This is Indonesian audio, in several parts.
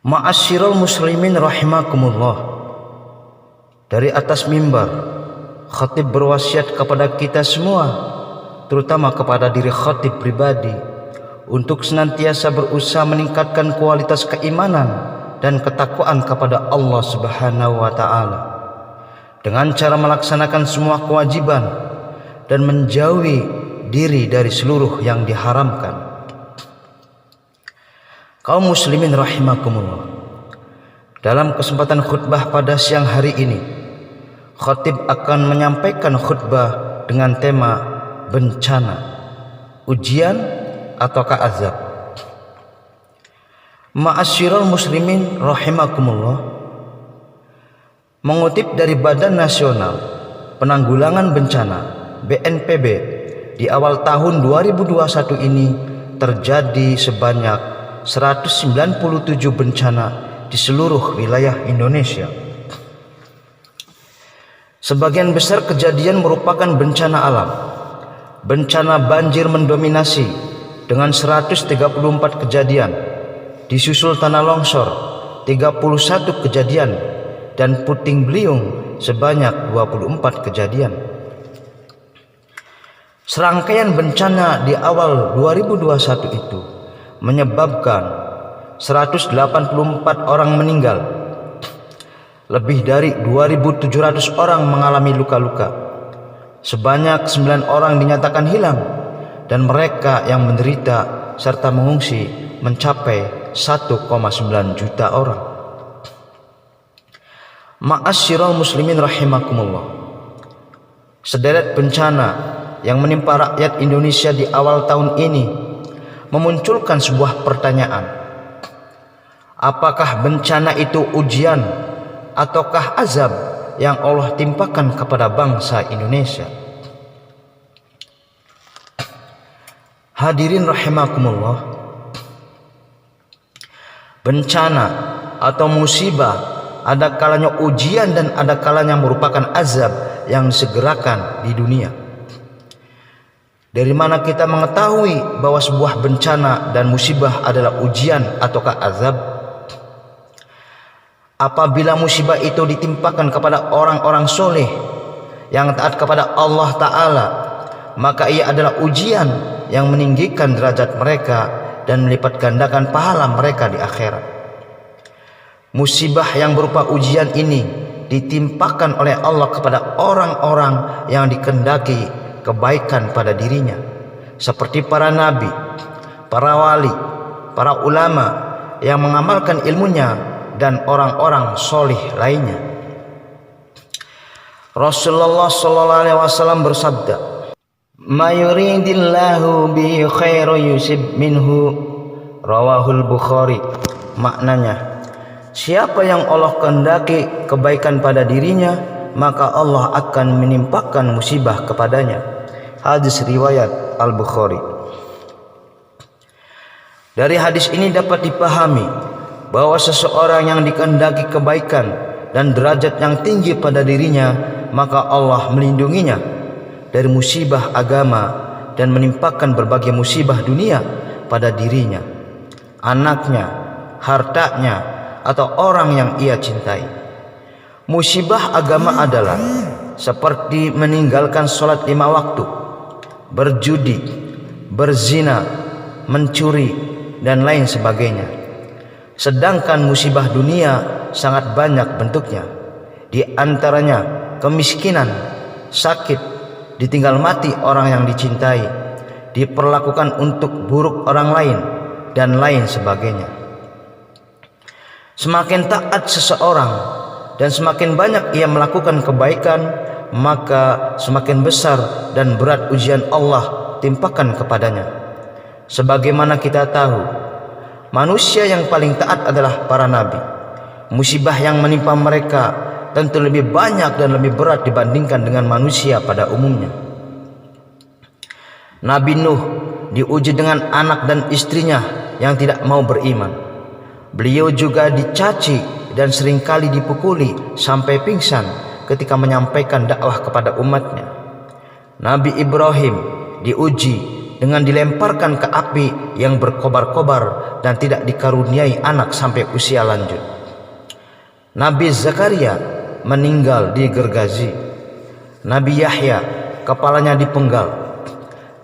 Ma'asyiral muslimin rahimakumullah. Dari atas mimbar, khatib berwasiat kepada kita semua, terutama kepada diri khatib pribadi, untuk senantiasa berusaha meningkatkan kualitas keimanan dan ketakwaan kepada Allah Subhanahu wa taala dengan cara melaksanakan semua kewajiban dan menjauhi diri dari seluruh yang diharamkan. Kaum muslimin rahimakumullah, dalam kesempatan khutbah pada siang hari ini, khatib akan menyampaikan khutbah dengan tema bencana, ujian ataukah azab. Ma'asyiral muslimin rahimakumullah, mengutip dari Badan Nasional Penanggulangan Bencana BNPB, di awal tahun 2021 ini terjadi sebanyak 197 bencana di seluruh wilayah Indonesia. Sebagian besar kejadian merupakan bencana alam. Bencana banjir mendominasi dengan 134 kejadian, disusul tanah longsor 31 kejadian, dan puting beliung sebanyak 24 kejadian. Serangkaian bencana di awal 2021 itu menyebabkan 184 orang meninggal, lebih dari 2.700 orang mengalami luka-luka, sebanyak 9 orang dinyatakan hilang, dan mereka yang menderita serta mengungsi mencapai 1,9 juta orang. Ma'asyiral muslimin rahimakumullah, sederet bencana yang menimpa rakyat Indonesia di awal tahun ini memunculkan sebuah pertanyaan: apakah bencana itu ujian ataukah azab yang Allah timpakan kepada bangsa Indonesia? Hadirin rahimakumullah, bencana atau musibah ada kalanya ujian dan ada kalanya merupakan azab yang disegerakan di dunia. Dari mana kita mengetahui bahwa sebuah bencana dan musibah adalah ujian ataukah azab? Apabila musibah itu ditimpakan kepada orang-orang soleh yang taat kepada Allah Ta'ala, maka ia adalah ujian yang meninggikan derajat mereka dan melipat gandakan pahala mereka di akhirat. Musibah yang berupa ujian ini ditimpakan oleh Allah kepada orang-orang yang dikehendaki kebaikan pada dirinya, seperti para nabi, para wali, para ulama yang mengamalkan ilmunya, dan orang-orang solih lainnya. Rasulullah SAW bersabda, "Ma yuridillahu bi khairan yusib minhu," rawahul Bukhari. Maknanya, siapa yang Allah kehendaki kebaikan pada dirinya, maka Allah akan menimpakan musibah kepadanya. Hadis riwayat Al-Bukhari. Dari hadis ini dapat dipahami bahwa seseorang yang dikehendaki kebaikan dan derajat yang tinggi pada dirinya, maka Allah melindunginya dari musibah agama dan menimpakan berbagai musibah dunia pada dirinya, anaknya, hartanya, atau orang yang ia cintai. Musibah agama adalah seperti meninggalkan sholat 5 waktu, berjudi, berzina, mencuri, dan lain sebagainya. Sedangkan musibah dunia sangat banyak bentuknya, di antaranya kemiskinan, sakit, ditinggal mati orang yang dicintai, diperlakukan untuk buruk orang lain, dan lain sebagainya. Semakin taat seseorang dan semakin banyak ia melakukan kebaikan, maka semakin besar dan berat ujian Allah timpakan kepadanya. Sebagaimana kita tahu, manusia yang paling taat adalah para nabi. Musibah yang menimpa mereka tentu lebih banyak dan lebih berat dibandingkan dengan manusia pada umumnya. Nabi Nuh diuji dengan anak dan istrinya yang tidak mau beriman. Beliau juga dicaci dan seringkali dipukuli sampai pingsan ketika menyampaikan dakwah kepada umatnya. Nabi Ibrahim diuji dengan dilemparkan ke api yang berkobar-kobar dan tidak dikaruniai anak sampai usia lanjut. Nabi Zakaria meninggal di Gergazi. Nabi Yahya kepalanya dipenggal.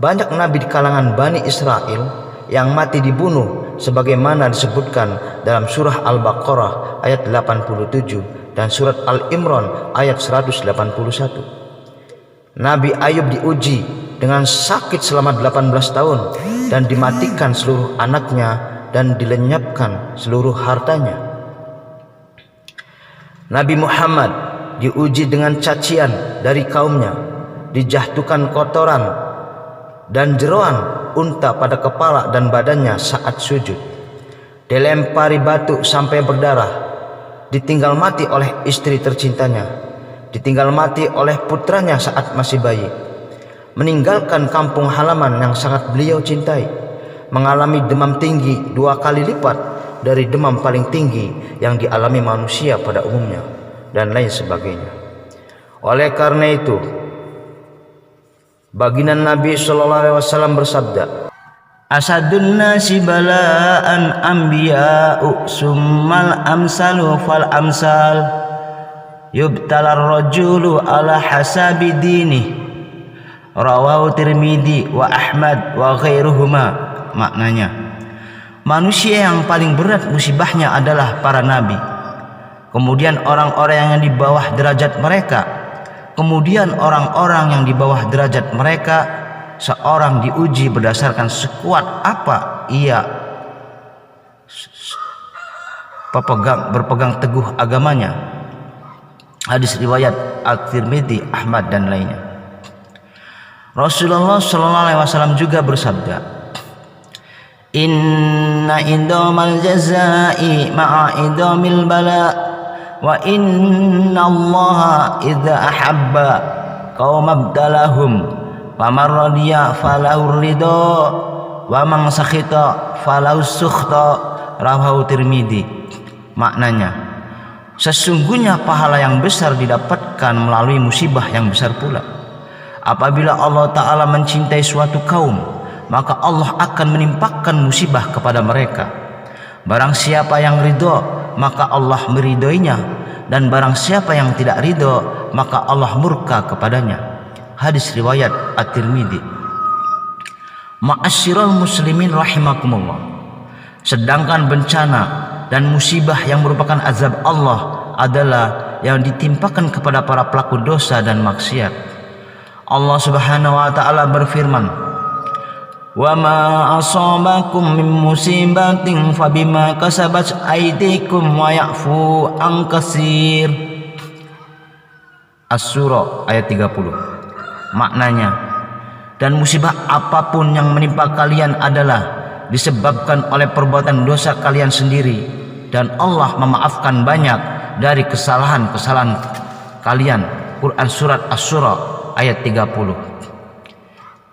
Banyak nabi di kalangan Bani Israel yang mati dibunuh sebagaimana disebutkan dalam surah Al-Baqarah ayat 87 dan surat Al-Imran ayat 181. Nabi Ayub diuji dengan sakit selama 18 tahun dan dimatikan seluruh anaknya dan dilenyapkan seluruh hartanya. Nabi Muhammad diuji dengan cacian dari kaumnya, dijatuhkan kotoran dan jeroan unta pada kepala dan badannya saat sujud, dilempari batu sampai berdarah, ditinggal mati oleh istri tercintanya, ditinggal mati oleh putranya saat masih bayi, meninggalkan kampung halaman yang sangat beliau cintai, mengalami demam tinggi 2 kali lipat dari demam paling tinggi yang dialami manusia pada umumnya, dan lain sebagainya. Oleh karena itu, baginda Nabi SAW bersabda, "Asadun nasi bala'an anbiya'u summal amsalu fal amsal yubtalar rajulu ala hasabi dinih." Rawahu Tirmidzi wa Ahmad wa ghairuhuma. Maknanya, manusia yang paling berat musibahnya adalah para nabi, kemudian orang-orang yang di bawah derajat mereka, kemudian orang-orang yang di bawah derajat mereka. Seorang diuji berdasarkan sekuat apa ia berpegang teguh agamanya. Hadis riwayat At-Tirmidzi, Ahmad dan lainnya. Rasulullah SAW juga bersabda, "Inna idamal jazai ma'a idamil bala wa inna allaha idza ahabba qaumabdalahum faman radiya falahu ridha wa man sakhita falahu sukhta." Rawahu Tirmidzi. Maknanya, sesungguhnya pahala yang besar didapatkan melalui musibah yang besar pula. Apabila Allah Ta'ala mencintai suatu kaum, maka Allah akan menimpakan musibah kepada mereka. Barang siapa yang ridho, maka Allah meridhoinya, dan barang siapa yang tidak ridho, maka Allah murka kepadanya. Hadis riwayat At-Tirmidzi. Ma'asyiral muslimin rahimakumullah. Sedangkan bencana dan musibah yang merupakan azab Allah adalah yang ditimpakan kepada para pelaku dosa dan maksiat. Allah Subhanahu wa taala berfirman, "Wa ma asabakum min musibatin fabima kasabat aydikum wa ya'fu an katsir." As-Surah ayat 30. Maknanya, dan musibah apapun yang menimpa kalian adalah disebabkan oleh perbuatan dosa kalian sendiri, dan Allah memaafkan banyak dari kesalahan-kesalahan kalian. Quran surat Asy-Syura ayat 30.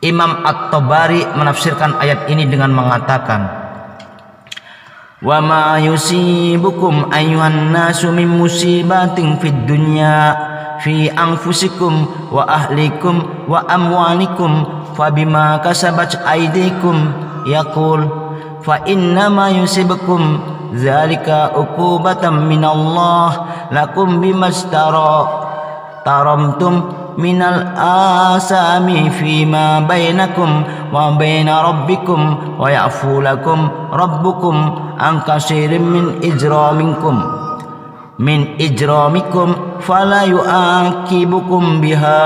Imam At-Tabari menafsirkan ayat ini dengan mengatakan, "Wa ma yusibukum ayyuhan nasu min musibatin fid dunya fi anfusikum wa ahlikum wa amwalikum fabima kasabat aydikum yaqul fa inna ma yusibukum zalika uqubatan minallah lakum bimastara taramtum minal asami fima bainakum wa baina rabbikum wa ya'fu lakum rabbukum an katsirin min ijramikum fala yu'aqibukum biha."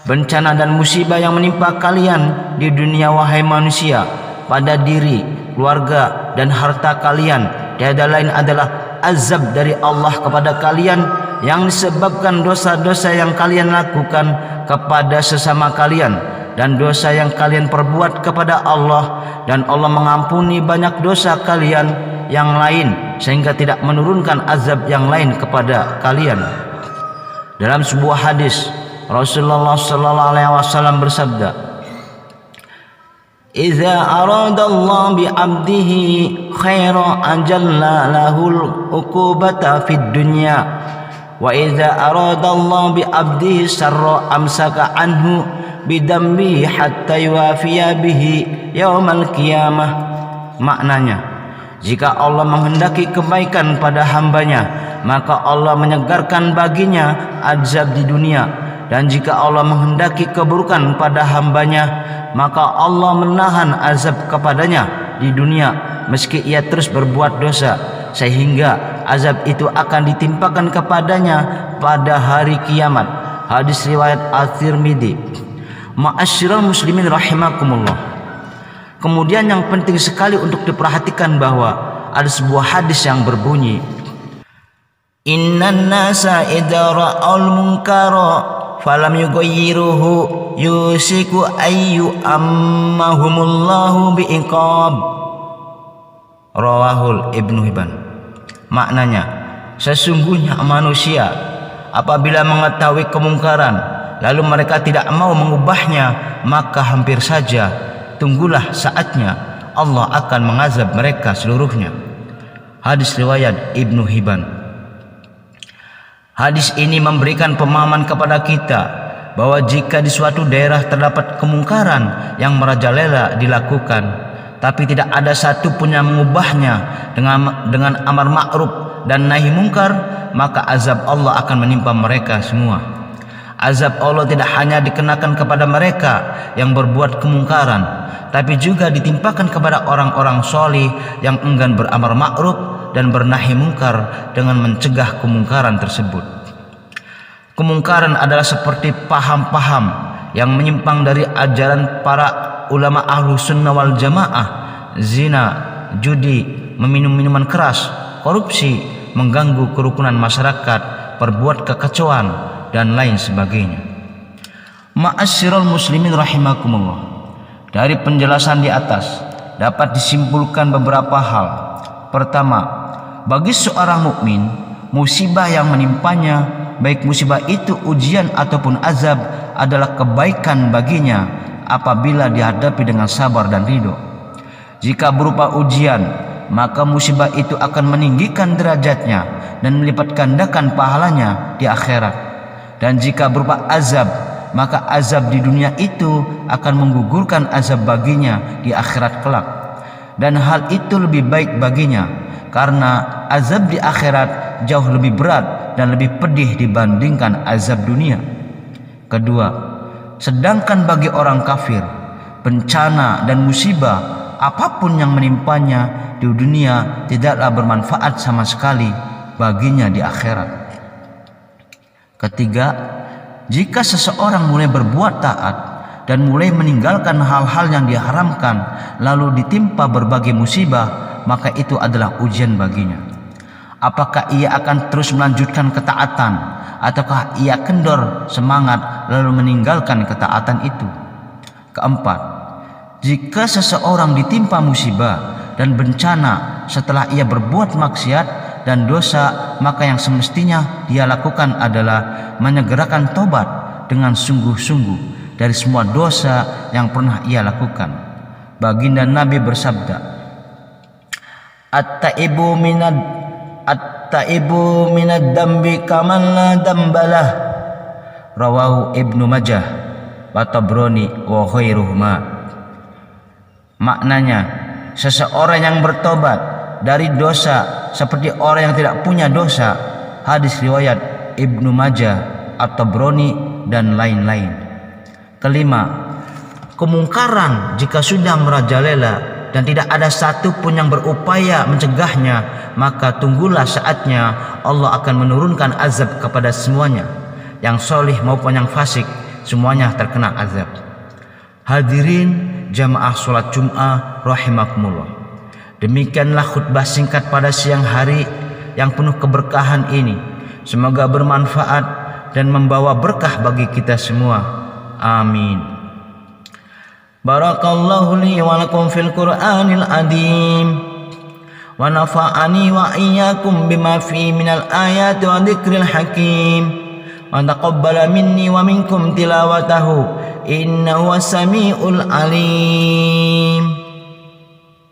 Bencana dan musibah yang menimpa kalian di dunia wahai manusia, pada diri, keluarga dan harta kalian, tiada lain adalah azab dari Allah kepada kalian yang disebabkan dosa-dosa yang kalian lakukan kepada sesama kalian dan dosa yang kalian perbuat kepada Allah, dan Allah mengampuni banyak dosa kalian yang lain sehingga tidak menurunkan azab yang lain kepada kalian. Dalam sebuah hadis, Rasulullah SAW bersabda, "Idza aradallahu bi 'abdihi khairan ajalla lahul uqubata fid dunya Wa idza aradallahu bi 'abdihi syarra amsaka anhu bidambi hatta yuwafiya bihi yaumal qiyamah. Maknanya, jika Allah menghendaki kebaikan pada hambanya, maka Allah menyegarkan baginya azab di dunia, dan jika Allah menghendaki keburukan pada hambanya, maka Allah menahan azab kepadanya di dunia meski ia terus berbuat dosa, sehingga azab itu akan ditimpakan kepadanya pada hari kiamat. Hadis riwayat At-Tirmidzi. Ma'asyiral muslimin rahimakumullah. Kemudian yang penting sekali untuk diperhatikan bahwa ada sebuah hadis yang berbunyi, Innan nasa idza ra'al munkara falam yughayyiruhu yusiku ayyu ammahumullahu bi'iqab. Rawahul Ibnu Hibban. Maknanya, sesungguhnya manusia apabila mengetahui kemungkaran lalu mereka tidak mau mengubahnya, maka hampir saja tunggulah saatnya Allah akan mengazab mereka seluruhnya. Hadis riwayat Ibnu Hibban. Hadis ini memberikan pemahaman kepada kita bahwa jika di suatu daerah terdapat kemungkaran yang merajalela dilakukan, tapi tidak ada satu pun yang mengubahnya dengan amar ma'ruf dan nahi mungkar, maka azab Allah akan menimpa mereka semua. Azab Allah tidak hanya dikenakan kepada mereka yang berbuat kemungkaran, tapi juga ditimpakan kepada orang-orang solih yang enggan beramar ma'ruf dan bernahi mungkar dengan mencegah kemungkaran tersebut. Kemungkaran adalah seperti paham-paham yang menyimpang dari ajaran para ulama ahlu sunnah wal jamaah, zina, judi, meminum minuman keras, korupsi, mengganggu kerukunan masyarakat, berbuat kekacauan, dan lain sebagainya. Ma'asyiral muslimin rahimakumullah. Dari penjelasan di atas dapat disimpulkan beberapa hal. Pertama, bagi seorang mukmin, musibah yang menimpanya, baik musibah itu ujian ataupun azab, adalah kebaikan baginya apabila dihadapi dengan sabar dan ridho. Jika berupa ujian, maka musibah itu akan meninggikan derajatnya dan melipat gandakan pahalanya di akhirat. Dan jika berupa azab, maka azab di dunia itu akan menggugurkan azab baginya di akhirat kelak. Dan hal itu lebih baik baginya, karena azab di akhirat jauh lebih berat dan lebih pedih dibandingkan azab dunia. Kedua, sedangkan bagi orang kafir, bencana dan musibah apapun yang menimpanya di dunia tidaklah bermanfaat sama sekali baginya di akhirat. Ketiga, jika seseorang mulai berbuat taat dan mulai meninggalkan hal-hal yang diharamkan lalu ditimpa berbagai musibah, maka itu adalah ujian baginya. Apakah ia akan terus melanjutkan ketaatan, ataukah ia kendor semangat lalu meninggalkan ketaatan itu? Keempat, jika seseorang ditimpa musibah dan bencana setelah ia berbuat maksiat dan dosa, maka yang semestinya dia lakukan adalah menyegerakan tobat dengan sungguh-sungguh dari semua dosa yang pernah ia lakukan. Baginda Nabi bersabda, At-taibu minad dambi kaman la dambalah. Rawahu Ibnu Majah wa Tabrani wa ghairuhuma. Maknanya, seseorang yang bertobat dari dosa seperti orang yang tidak punya dosa. Hadis riwayat Ibnu Majah, At-Tabrani dan lain-lain. Kelima, kemungkaran jika sudah merajalela dan tidak ada satu pun yang berupaya mencegahnya, maka tunggulah saatnya Allah akan menurunkan azab kepada semuanya, yang solih maupun yang fasik, semuanya terkena azab. Hadirin jamaah sholat Jum'ah rahimakumullah. Demikianlah khutbah singkat pada siang hari yang penuh keberkahan ini. Semoga bermanfaat dan membawa berkah bagi kita semua. Amin. Barakallahu li wa lakum fil Qur'anil azim wa nafa'ani wa iyyakum bima fi minal ayati wa dzikril hakim wa taqabbala minni wa minkum tilawatahu innahu was-sami'ul alim.